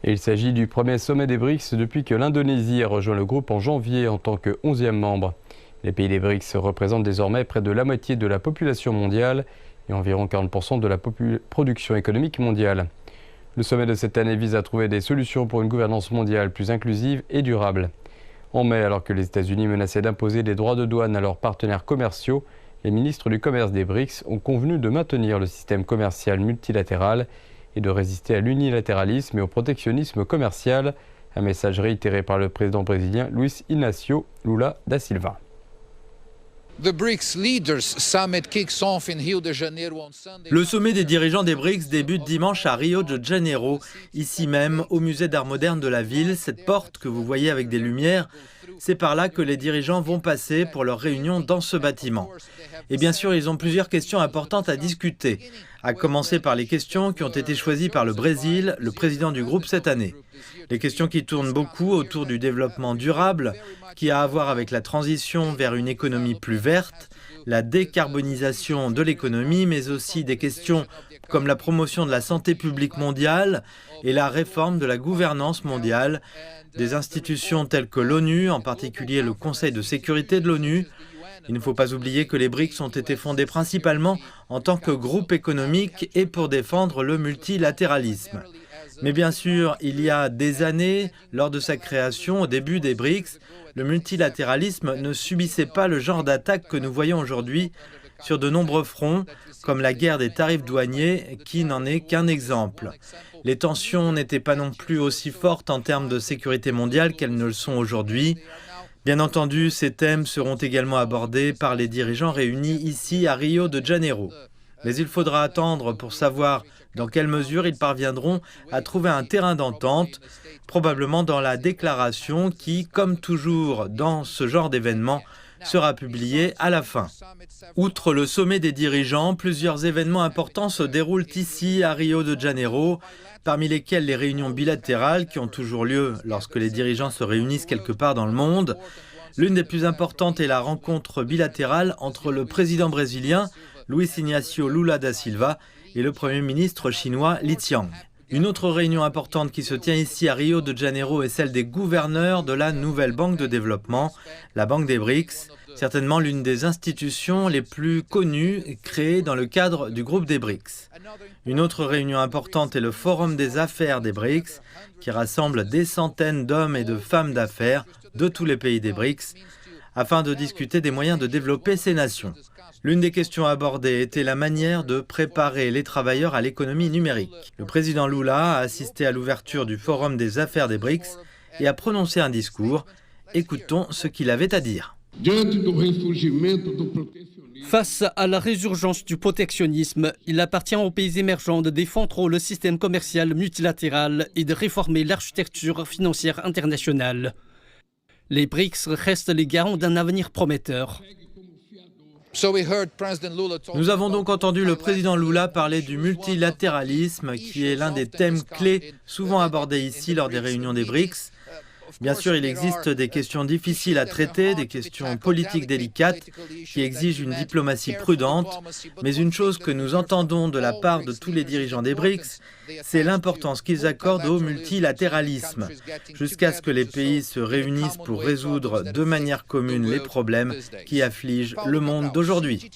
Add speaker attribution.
Speaker 1: Et il s'agit du premier sommet des BRICS depuis que l'Indonésie a rejoint le groupe en janvier en tant que 11e membre. Les pays des BRICS représentent désormais près de la moitié de la population mondiale et environ 40% de la production économique mondiale. Le sommet de cette année vise à trouver des solutions pour une gouvernance mondiale plus inclusive et durable. En mai, alors que les États-Unis menaçaient d'imposer des droits de douane à leurs partenaires commerciaux, les ministres du commerce des BRICS ont convenu de maintenir le système commercial multilatéral et de résister à l'unilatéralisme et au protectionnisme commercial, un message réitéré par le président brésilien Luiz Inácio Lula da Silva.
Speaker 2: Le sommet des dirigeants des BRICS débute dimanche à Rio de Janeiro, ici même au musée d'art moderne de la ville. Cette porte que vous voyez avec des lumières, c'est par là que les dirigeants vont passer pour leur réunion dans ce bâtiment. Et bien sûr, ils ont plusieurs questions importantes à discuter, à commencer par les questions qui ont été choisies par le Brésil, le président du groupe cette année. Les questions qui tournent beaucoup autour du développement durable, qui a à voir avec la transition vers une économie plus verte, la décarbonisation de l'économie, mais aussi des questions comme la promotion de la santé publique mondiale et la réforme de la gouvernance mondiale, des institutions telles que l'ONU, en particulier le Conseil de sécurité de l'ONU. Il ne faut pas oublier que les BRICS ont été fondés principalement en tant que groupe économique et pour défendre le multilatéralisme. Mais bien sûr, il y a des années, lors de sa création, au début des BRICS, le multilatéralisme ne subissait pas le genre d'attaque que nous voyons aujourd'hui sur de nombreux fronts, comme la guerre des tarifs douaniers, qui n'en est qu'un exemple. Les tensions n'étaient pas non plus aussi fortes en termes de sécurité mondiale qu'elles ne le sont aujourd'hui. Bien entendu, ces thèmes seront également abordés par les dirigeants réunis ici à Rio de Janeiro. Mais il faudra attendre pour savoir dans quelle mesure ils parviendront à trouver un terrain d'entente, probablement dans la déclaration qui, comme toujours dans ce genre d'événement, sera publiée à la fin. Outre le sommet des dirigeants, plusieurs événements importants se déroulent ici à Rio de Janeiro, parmi lesquels les réunions bilatérales qui ont toujours lieu lorsque les dirigeants se réunissent quelque part dans le monde. L'une des plus importantes est la rencontre bilatérale entre le président brésilien Luiz Inácio Lula da Silva et le Premier ministre chinois Li Qiang. Une autre réunion importante qui se tient ici à Rio de Janeiro est celle des gouverneurs de la nouvelle banque de développement, la Banque des BRICS, certainement l'une des institutions les plus connues créées dans le cadre du groupe des BRICS. Une autre réunion importante est le Forum des affaires des BRICS, qui rassemble des centaines d'hommes et de femmes d'affaires de tous les pays des BRICS, afin de discuter des moyens de développer ces nations. L'une des questions abordées était la manière de préparer les travailleurs à l'économie numérique. Le président Lula a assisté à l'ouverture du Forum des affaires des BRICS et a prononcé un discours. Écoutons ce qu'il avait à dire.
Speaker 3: Face à la résurgence du protectionnisme, il appartient aux pays émergents de défendre le système commercial multilatéral et de réformer l'architecture financière internationale. Les BRICS restent les garants d'un avenir prometteur.
Speaker 2: Nous avons donc entendu le président Lula parler du multilatéralisme, qui est l'un des thèmes clés souvent abordés ici lors des réunions des BRICS. Bien sûr, il existe des questions difficiles à traiter, des questions politiques délicates qui exigent une diplomatie prudente, mais une chose que nous entendons de la part de tous les dirigeants des BRICS, c'est l'importance qu'ils accordent au multilatéralisme, jusqu'à ce que les pays se réunissent pour résoudre de manière commune les problèmes qui affligent le monde d'aujourd'hui.